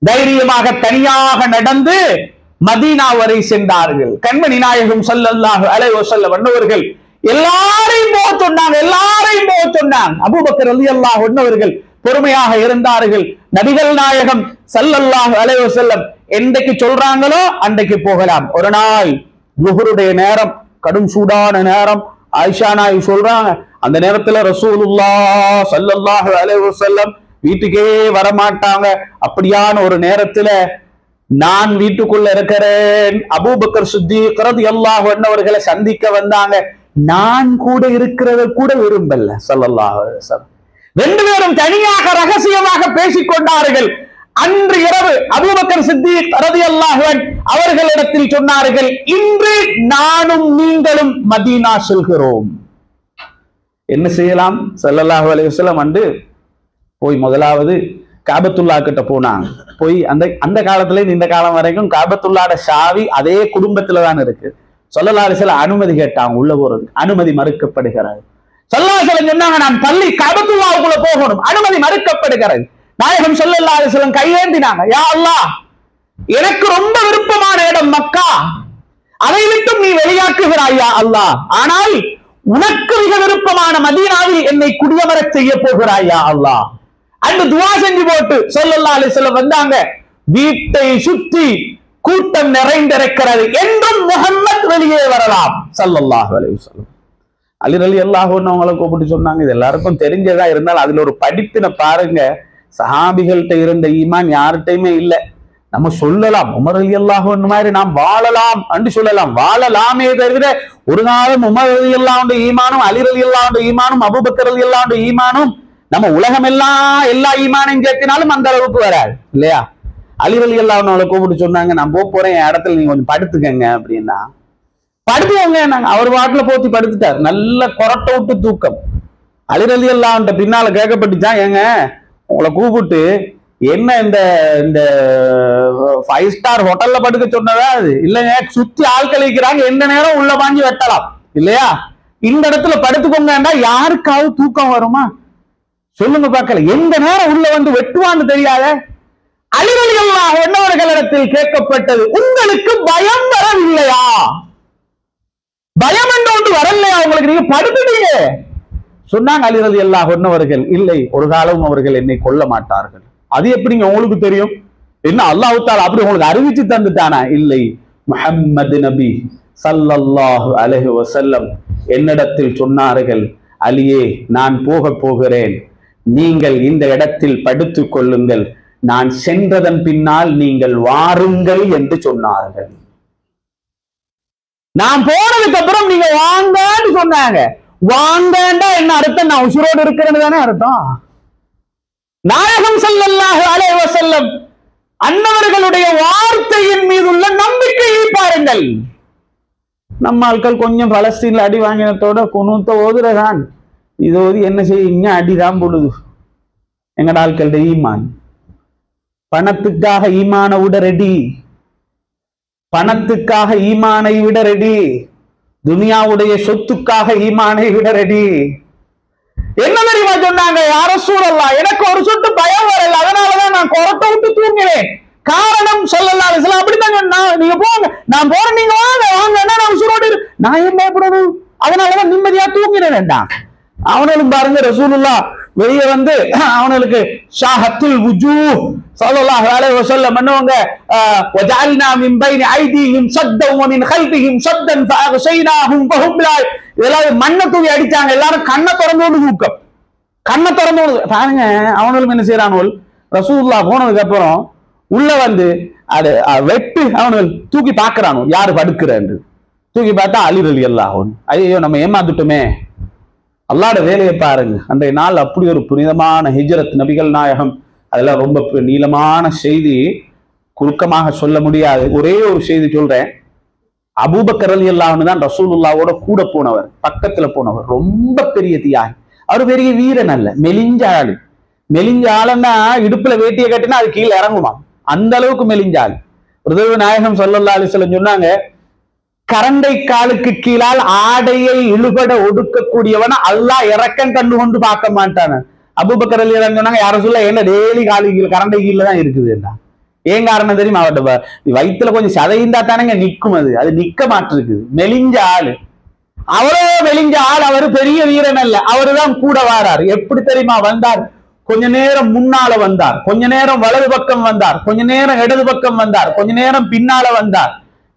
தைரியமாக தனியாக நடந்து மதீனா வரை சென்றார்கள். கண்மணி நாயகம் ஸல்லல்லாஹு அலைஹி வஸல்லம் அன்னவர்கள் எல்லாரையும் போக சொன்னாங்க, எல்லாரையும் போக சொன்னாங்க. அபூபக்கர் ரலியல்லாஹு அன்ஹு அவர்கள் பொறுமையாக இருந்தார்கள். நபிகள் நாயகம் ஸல்லல்லாஹு அலைஹி வஸல்லம் என்றைக்கு சொல்றாங்களோ அன்றைக்கு போகலாம். ஒரு நாள் லுஹருடைய நேரம், கடும் சூடான நேரம். ஆயிஷா நாயகி சொல்றாங்க, அந்த நேரத்துல ரசூலுல்லாஹ் ஸல்லல்லாஹு அலைஹி வஸல்லம் வீட்டுக்கே வரமாட்டாங்க. அப்படியான ஒரு நேரத்துல நான் வீட்டுக்குள்ள இருக்கிறேன். அபூபக்கர் சித்தீக் ரலியல்லாஹு அன்ஹு அவர்களை சந்திக்க வந்தாங்க. நான் கூட இருக்கிறத கூட விரும்பல ஸல்லல்லாஹு அலைஹி வஸல்லம். ரெண்டு பேரும் தனியாக ரகசியமாக பேசிக் கொண்டார்கள். அன்று இரவு அபூபக்கர் சித்தீக் ரலியல்லாஹு அன்ஹு அவர்களிடத்தில் சொன்னார்கள், இன்று நானும் நீங்களும் மதீனா செல்கிறோம். என்ன செய்யலாம்? ஸல்லல்லாஹு அலைஹி வஸல்லம் அன்று போய் முதலாவது காபத்துல்லா கிட்ட போனாங்க. போய் அந்த காலத்துல இந்த காலம் வரைக்கும் காபத்துல்லாட சாவி அதே குடும்பத்துல தான் இருக்கு. ஸல்லல்லாஹு அலைஹி வஸல்லம் அனுமதி கேட்டாங்க உள்ள போறது. அனுமதி மறுக்கப்படுகிறது. ஸல்லல்லாஹு அலைஹி வஸல்லம் சொன்னாங்க, நான் பள்ளி காபத்துல்லாவுக்குள்ள போகணும், அனுமதி மறுக்கப்படுகிறது. நாயகம் ஸல்லல்லாஹு அலைஹி வஸல்லம் கையேந்தினாங்க, யா அல்லாஹ், எனக்கு ரொம்ப விருப்பமான இடம் மக்கா, அதை விட்டு நீ வெளியாக்குகிறாய் யா அல்லாஹ், ஆனால் உனக்கு மிக விருப்பமான மதீனாவில் என்னை குடியமரச் செய்ய போகிறாய் யா அல்லாஹ். அன்று துஆ செஞ்சு போட்டு ஸல்லல்லாஹு அலைஹி வஸல்லம் வந்தாங்க. வீட்டை சுற்றி கூட்டம் நிறைந்திருக்கிறது, என்றும் முஹம்மத் வெளியே வரலாம் ஸல்லல்லாஹு அலைஹி வஸல்லம். அலி ரலியல்லாஹு அன்ஹு அவங்களை கூப்பிட்டு சொன்னாங்க, இது எல்லாருக்கும் தெரிஞ்சதா இருந்தால் அதுல ஒரு படிப்பினை பாருங்க. சஹாபிகள்கிட்ட இருந்த ஈமான் யார்கிட்டயுமே இல்லை. நம்ம சொல்லலாம் உமர் ரலியல்லாஹு அன்ஹு மாதிரி நாம் வாழலாம் என்று சொல்லலாம், வாழலாமே தவிர ஒரு நாளும் உமர் ரலியல்லாஹு அன்ஹு ஈமானும் அலி ரலியல்லாஹு அன்ஹு ஈமானும் அபூபக்கர் ரலியல்லாஹு அன்ஹு ஈமானும் நம்ம உலகம் எல்லாம் எல்லா ஈமானையும் சேர்த்தினாலும் அந்த அளவுக்கு வராது இல்லையா? அலி ரலியல்லாஹு அன்ஹு அவங்களை கூப்பிட்டு சொன்னாங்க, நான் போறேன், என் இடத்துல நீங்க கொஞ்சம் படுத்துக்கங்க அப்படின்னா. படுத்துவங்க நாங்க. அவர் வாட்டுல போத்தி படுத்துட்டார். நல்ல கொரட்டை விட்டு தூக்கம். அலி ரலியல்லாஹு அன்ஹு பின்னால கேட்கப்பட்டுச்சான், ஏங்க உங்களை கூப்பிட்டு என்ன இந்த 5 ஸ்டார் ஹோட்டல்ல படுக்க சொன்னதா? அது இல்லைங்க, சுத்தி ஆட்கள் வைக்கிறாங்க, எந்த நேரம் உள்ள வாங்கி வெட்டலாம் இல்லையா? இந்த இடத்துல படுத்துக்கோங்க. யாருக்காவது தூக்கம் வருமா சொல்லுங்க பார்க்கல. எந்த நேரம் உள்ள வந்து வெட்டுவான்னு தெரியாத. அலி ரலியல்லாஹு அன்ஹு அவர்களிடத்தில் கேட்கப்பட்டது, உங்களுக்கு பயம் வரவில்லையா? பயம் என்று ஒன்று வரலையா உங்களுக்கு? நீங்க படுத்துட்டீங்க. சொன்னாங்க அலி ரலியல்லாஹு அன்ஹு அவர்கள், இல்லை, ஒரு காலம் அவர்கள் என்னை கொல்ல மாட்டார்கள். அது எப்படிங்க உங்களுக்கு தெரியும்? என்ன அல்லாஹ் தஆலா அப்படி உங்களுக்கு அறிவிச்சு தந்துட்டானா? இல்லை, முஹம்மது நபி ஸல்லல்லாஹு அலைஹி வஸல்லம் என்னிடத்தில் சொன்னார்கள், அலியே, நான் போகிறேன், நீங்கள் இந்த இடத்தில் படுத்துக் கொள்ளுங்கள், நான் சென்றதன் பின்னால் நீங்கள் வாருங்கள் என்று சொன்னார்கள். நான் போனதுக்கு அப்புறம் நீங்க வாங்கன்னு சொன்னாங்க. வாங்கண்டா என்ன அர்த்தம்? நான் உசுரோடு இருக்கிறது தானே அர்த்தம். நாயகம் ஸல்லல்லாஹு அலைஹி வஸல்லம் அன்னவர்களுடைய வார்த்தையின் மீது உள்ள நம்பிக்கையை பாருங்கள். நம்ம ஆட்கள் கொஞ்சம் பலஸ்தீன்ல அடி வாங்கினத்தோட குனூத்த ஓதுறதான், இது ஓதி என்ன செய்யுங்க, அடிதான் பொழுது. எங்கட ஆட்களுடைய ஈமான் பணத்துக்காக ஈமானை விட ரெடி, பணத்துக்காக ஈமானை விட ரெடி, துனியாவுடைய சொத்துக்காக ஈமானை விட ரெடி. என்ன தெரியுமா சொன்னாங்க? யா ரசூலல்லாஹ், எனக்கு ஒரு சொட்டு பயம் வரல, அதனாலதான் நான் கொரட்டை விட்டு தூங்கினேன். காரணம் ஸல்லல்லாஹு அலைஹி வஸல்லம் அப்படித்தான் சொன்னாங்க, நீங்க போங்க, நான் போறேன், நீங்க வாங்க வாங்க, நான் உசுரோடு நான் ஏன் பயப்படணும்? அதனாலதான் நிம்மதியா தூங்கினேன்டான். அவனும் பாருங்க, ரசூலுல்லாஹ் வெளியே வந்து அவனுக்கு ஷாஹத்துல் வுஜூஹ் ஸல்லல்லாஹு அலைஹி வஸல்லம் என்னவங்க, வஜஅல்னா மின் பைனி ஐதீஹிம் ஸத்தன் வ மின் கல்ஃபிஹிம் ஸத்தன் ஃபஅக்ஸைனாஹும் ஃபஹும் லா, இதெல்லாம் மண்ணை தூக்கி அடிச்சாங்க. எல்லாரும் கண்ணை திறந்தோடு தூக்கம், கண்ணை திறந்தோடு பாருங்க. அவனும் என்ன செய்யறானுவல், ரசூலுல்லாஹ் போனதுக்கு அப்புறம் உள்ள வந்து அது வெட்டு அவனுகள் தூக்கி பாக்குறானு, யாரு படுக்கிறேன்னு தூக்கி பார்த்தா அலி ரலியல்லாஹு அன்ஹு. ஐயோ, நம்ம ஏமாந்துட்டோமே. அல்லாஹ்வுடைய வேலையை பாருங்க. அன்றைய நாள் அப்படி ஒரு புனிதமான ஹிஜ்ரத், நபிகள் நாயகம், அதெல்லாம் ரொம்ப நீளமான செய்தி, குறுக்கமாக சொல்ல முடியாது. ஒரே ஒரு செய்தி சொல்றேன். அபூபக்கர் ரலியல்லாஹு அன்ஹு தான் ரசூலுல்லாஹ்வோட கூட போனவர், பக்கத்துல போனவர், ரொம்ப பெரிய தியாகி. அவர் பெரிய வீரன் அல்ல, மெலிஞ்ச ஆளு. மெலிஞ்ச ஆளுன்னா இடுப்புல வேட்டியை கட்டினா அது கீழே இறங்குமா, அந்த அளவுக்கு மெலிஞ்ச ஆள். ஒரு நாயகம் ஸல்லல்லாஹு அலைஹி வஸல்லம் சொன்னாங்க, கரண்டை காலுக்கு கீழால் ஆடையை இழுபட ஒடுக்கக்கூடியவன அல்லாஹ் இறக்கம் கண்டு கொண்டு பார்க்க மாட்டான. அபூபக்கர் ரலியல்லாஹு அன்ஹு சொன்னாங்க, யார சொல்ல என்ன டெய்லி காலு கீழே கரண்டை கீழே தான் இருக்குது. ஏன் காரணம் தெரியுமா? அவட்ட வயிற்றுல கொஞ்சம் சதைந்தா தானங்க நிக்கும், அது நிக்க மாட்டிருக்குது. மெலிஞ்ச ஆளு, அவரோ மெலிஞ்ச ஆள், அவரு பெரிய வீரன் அல்ல, அவருதான் கூட வாரார். எப்படி தெரியுமா வந்தார்? கொஞ்ச நேரம் முன்னால வந்தார், கொஞ்ச நேரம் வலது பக்கம் வந்தார், கொஞ்ச நேரம் இடது பக்கம் வந்தார், கொஞ்ச நேரம் பின்னால வந்தார்.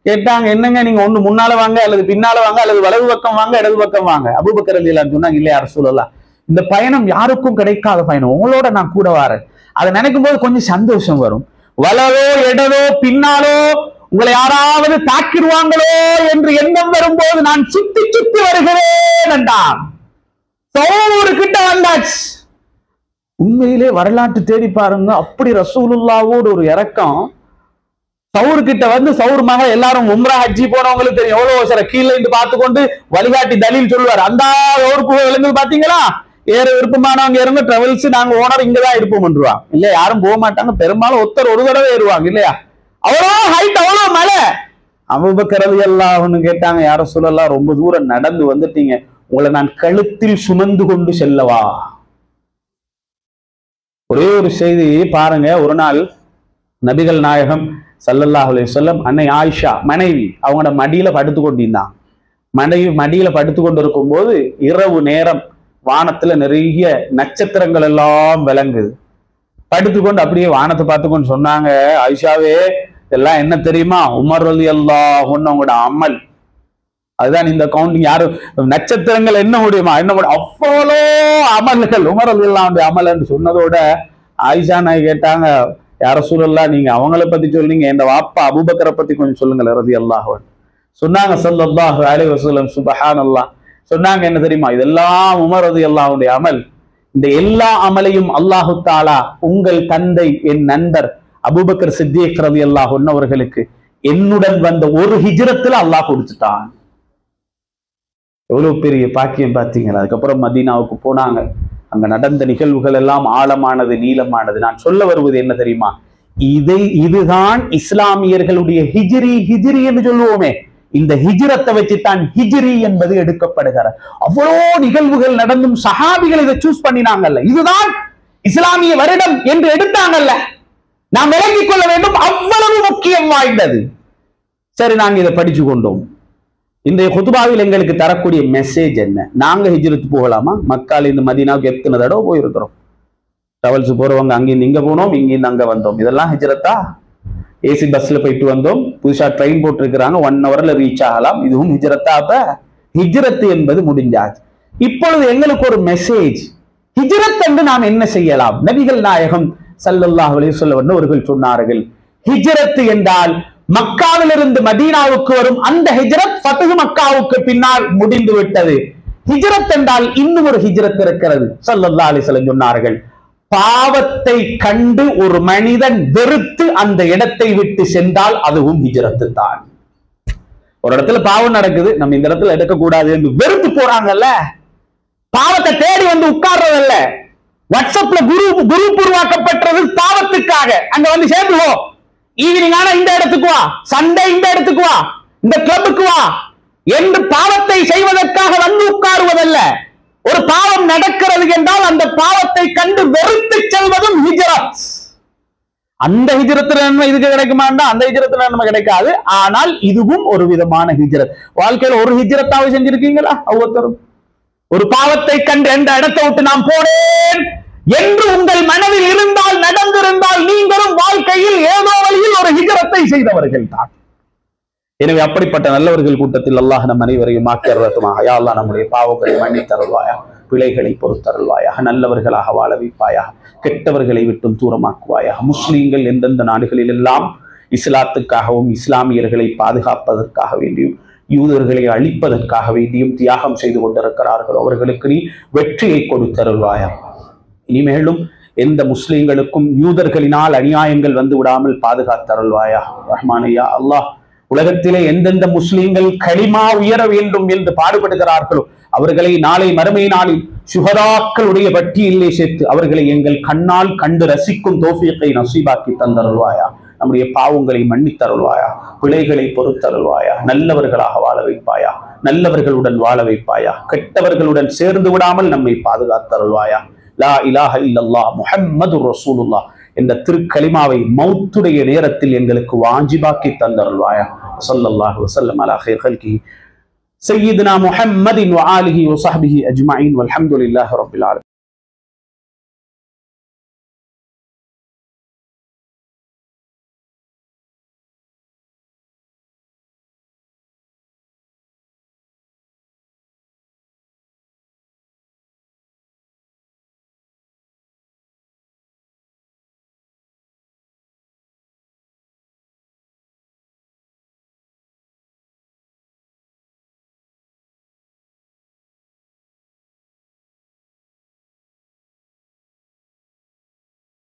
கேட்டாங்க, என்னங்க நீங்க ஒண்ணு முன்னால வாங்க, அல்லது பின்னால வாங்க, அல்லது வலது பக்கம் வாங்க, இடது பக்கம் வாங்க. அபூபக்கர் ரலியல்லாஹு அன்ஹு சொன்னாங்க, இல்லையா ரசூலல்லாஹ், இந்த பயணம் யாருக்கும் கிடைக்காத பயணம், உங்களோட நான் கூட வாரேன். அதை நினைக்கும் போது கொஞ்சம் சந்தோஷம் வரும். வலதோ இடதோ பின்னாலோ உங்களை யாராவது தாக்கிடுவாங்களோ என்று எண்ணம் வரும்போது நான் சுத்தி சுத்தி வருகிறேன் என்றான். சௌர் கிட்ட வந்தாச்சு. உண்மையிலே வரலாற்று தேடி பாருங்க, அப்படி ரசூலுல்லாவோடு ஒரு இறக்கம். சவுர் கிட்ட வந்து சவுர் மகள் எல்லாரும் உம்ரா ஹஜ்ஜி போனவங்களுக்கு தெரியும், எவ்வளவு சில கீழே இருந்து பார்த்து கொண்டு வழிகாட்டி தலீல் சொல்லுவார். அந்த ஊருக்கு பாத்தீங்களா, ஏற விருப்பமானவங்க ஏறுங்க, டிராவல்ஸ் நாங்க ஓனர் இங்கதான் இருப்போம்ன்றா. இல்ல யாரும் போக மாட்டாங்க, பெரும்பாலும் ஒருத்தர் ஒரு தடவை ஏறுவாங்க இல்லையா. அவ்வளோ ஹைட், அவ்வளோ மலை. அபூபக்கர் ரலியல்லாஹு அன்ஹு கேட்டாங்க, யார ரசூலல்லாஹ் ரொம்ப தூரம் நடந்து வந்துட்டீங்க, உங்களை நான் கழுத்தில் சுமந்து கொண்டு செல்லவா? ஒரே ஒரு செய்தி பாருங்க. ஒரு நாள் நபிகள் நாயகம் ஸல்லல்லாஹு அலைஹி வஸல்லம் அன்னை ஆயிஷா மனைவி அவங்களோட மடியில படுத்து கொண்டிருந்தான். மடியில படுத்து கொண்டு இருக்கும் போது இரவு நேரம் வானத்துல நிறைய நட்சத்திரங்கள் எல்லாம் விளங்குது. படுத்துக்கொண்டு அப்படியே வானத்தை பார்த்துக்கொண்டு சொன்னாங்க, ஆயிஷாவே இதெல்லாம் என்ன தெரியுமா, உமர் ரலியல்லாஹு அன்ஹு உங்களோட அமல். அதுதான் இந்த கவுண்டிங். யாரு நட்சத்திரங்கள் என்ன முடியுமா, என்ன முடியும், அவ்வளோ அமல்கள் உமர் ரலியல்லாஹு அன்ஹு அமல் என்று சொன்னதோட ஆயிஷா நாய் கேட்டாங்க, யார ரசூலல்லாஹ் நீங்க அவங்கள பத்தி சொல்றீங்க, என் வாப்பா அபூபக்கரை பத்தி கொஞ்சம் சொல்லுங்கள் ரலியல்லாஹு அன்ஹு. சொன்னாங்க ஸல்லல்லாஹு அலைஹி வஸல்லம், சுப்ஹானல்லாஹ். சொன்னாங்க என்ன தெரியுமா, இதெல்லாம் உமர் ரலியல்லாஹு அன்ஹு அமல். இந்த எல்லா அமலையும் அல்லாஹு தஆலா உங்கள் தந்தை என் நண்பர் அபூபக்கர் சித்திக் ரலியல்லாஹு அன்ஹு அவர்களுக்கு என்னுடன் வந்த ஒரு ஹிஜ்ரத்துல அல்லாஹ் கொடுத்துட்டான். எவ்வளவு பெரிய பாக்கியம் பார்த்தீங்களா. அதுக்கப்புறம் மதீனாவுக்கு போனாங்க. அங்க நடந்த நிகழ்வுகள் எல்லாம் ஆழமானது, நீளமானது. நான் சொல்ல வருவது என்ன தெரியுமா, இதுதான் இஸ்லாமியர்களுடைய ஹிஜ்ரி என்று சொல்லுவோமே, இந்த ஹிஜ்ரத்தை வச்சுத்தான் ஹிஜ்ரி என்பது எடுக்கப்படுகிறது. அவ்வளோ நிகழ்வுகள் நடந்தும் சஹாபிகள் இதை சூஸ் பண்ணினாங்கல்ல, இதுதான் இஸ்லாமிய வருடம் என்று எடுத்தாங்கல்ல, நாம் விளங்கிக் கொள்ள வேண்டும், அவ்வளவு முக்கியம் வாய்ந்தது. சரி, நாங்க இதை படிச்சு கொண்டோம். இன்றைய குதுபாவில் எங்களுக்கு தரக்கூடிய மெசேஜ் என்ன? நாங்க ஹிஜ்ரத் போகலாமா? மக்கால இருந்து மதீனாவுக்கு எத்தனை தடவை போயிருக்கிறோம். டிராவல்ஸ் போறவங்க அங்கிருந்து இங்க போனோம், இங்கிருந்து அங்க வந்தோம். இதெல்லாம் ஹிஜ்ரத்தா? ஏசி பஸ்ல போயிட்டு வந்தோம், புதுசா ட்ரெயின் போட்டிருக்கிறாங்க, 1 ஹவர்ல ரீச் ஆகலாம், இதுவும் ஹிஜ்ரத்தா? அப்ப ஹிஜ்ரத் என்பது முடிஞ்சாச்சு. இப்பொழுது எங்களுக்கு ஒரு மெசேஜ், ஹிஜ்ரத் என்று நாம் என்ன செய்யலாம்? நபிகள் நாயகம் ஸல்லல்லாஹு அலைஹி வஸல்லம் அவர்கள் சொன்னார்கள், ஹிஜ்ரத் என்றால் மக்காவிலிருந்து மதீனாவுக்கு வரும் அந்த ஹிஜ்ரத் ஃபத்ஹ் மக்காவுக்கு பின்னால் முடிந்து விட்டது. ஹிஜ்ரத் என்றால் இன்னும் ஒரு ஹிஜ்ரத் இருக்கிறது. ஸல்லல்லாஹு அலைஹி வஸல்லம் சொன்னார்கள், பாவத்தை கண்டு ஒரு மனிதன் வெறுத்து அந்த இடத்தை விட்டு சென்றால் அதுவும் ஹிஜ்ரத் தான். ஒரு இடத்துல பாவம் நடக்குது, நம்ம இந்த இடத்துல எடுக்கக்கூடாது என்று வெறுத்து போறாங்கல்ல, பாவத்தை தேடி வந்து உட்கார்றதல்ல. வாட்ஸ்அப்ல குரூப் உருவாக்கப்பட்டது பாவத்துக்காக. அங்க வந்து சேர்ந்துவோம், ஈவினிங் ஆனா இந்த இடத்துக்கு வா, சண்டே இந்த இடத்துக்கு வா, இந்த கிளப்புக்கு வா என்று பாவத்தை செய்வதற்காக வந்து உட்காருவதல்ல. ஒரு பாவம் நடக்கிறது என்றால் அந்த பாவத்தை கண்டு வெறுத்து செல்வதும் ஹிஜ்ரத். அந்த ஹிஜ்ரத்துல நன்மை இதுக்கு கிடைக்குமாண்டா, அந்த ஹிஜ்ரத்துல நன்மை கிடைக்காது. ஆனால் இதுவும் ஒரு விதமான ஹிஜ்ரத். வாழ்க்கையில ஒரு ஹிஜ்ரத்தாவது செஞ்சிருக்கீங்களா? ஒவ்வொருத்தரும் ஒரு பாவத்தை கண்டு எந்த இடத்தை விட்டு நான் போனேன் என்று உங்கள் மனதில் இருந்தால், நடந்திருந்தால், நீங்களும் வாழ்க்கையில் ஏதோ வழியில் ஒரு ஹிஜ்ரத்தை செய்தவர்கள் தான். எனவே அப்படிப்பட்ட நல்லவர்கள் கூட்டத்தில் அல்லாஹ் நம் அனைவரையும் ஆக்கிரத்துமாக. யா அல்லாஹ் நம்முடைய பாவங்களை மன்னித்தருள்வாயா, பிழைகளை பொறுத்தருள்வாயாக, நல்லவர்களாக வாழ வைப்பாயாக, கெட்டவர்களை விட்டும் தூரமாக்குவாயாக. முஸ்லீம்கள் எந்தெந்த நாடுகளில் எல்லாம் இஸ்லாத்துக்காகவும் இஸ்லாமியர்களை பாதுகாப்பதற்காக வேண்டியும் யூதர்களை அழிப்பதற்காக வேண்டியும் தியாகம் செய்து கொண்டிருக்கிறார்களோ அவர்களுக்கு நீ வெற்றியை கொடுத்தருள்வாயா. இனிமேலும் எந்த முஸ்லீம்களுக்கும் யூதர்களினால் அநியாயங்கள் வந்து விடாமல் பாதுகாத்தருள்வாயா ரஹ்மானையா. அல்லாஹ் உலகத்திலே எந்தெந்த முஸ்லீம்கள் கலிமா உயர வேண்டும் என்று பாடுபடுகிறார்களோ அவர்களை நாளை மறுமை நாளில் சுஹதாக்களுடைய பட்டியலிலே சேர்த்து அவர்களை எங்கள் கண்ணால் கண்டு ரசிக்கும் தௌஃபீகை நசீபாக்கி தந்தருள்வாயா. நம்முடைய பாவங்களை மன்னித்தருள்வாயா, பிழைகளை பொறுத்தருள்வாயா, நல்லவர்களாக வாழ வைப்பாயா, நல்லவர்களுடன் வாழ வைப்பாயா, கெட்டவர்களுடன் சேர்ந்து விடாமல் நம்மை பாதுகாத்தருள்வாயா. லா இலாஹ இல்லல்லாஹ் முஹம்மதுர் ரசூலுல்லாஹ் என்ற திருக்கலிமாவை மௌத்துடைய நேரத்தில் எங்களுக்கு வாஜிபாக்கி தந்தருள்வாயா. ஸல்லல்லாஹு வஸல்லம் அலா கைர் ஹல்கி சய்யிதுனா முஹம்மதின் வ ஆலிஹி வ ஸஹ்பிஹி அஜ்மஈன் வல்ஹம்துலில்லாஹி ரப்பில் ஆலமீன்.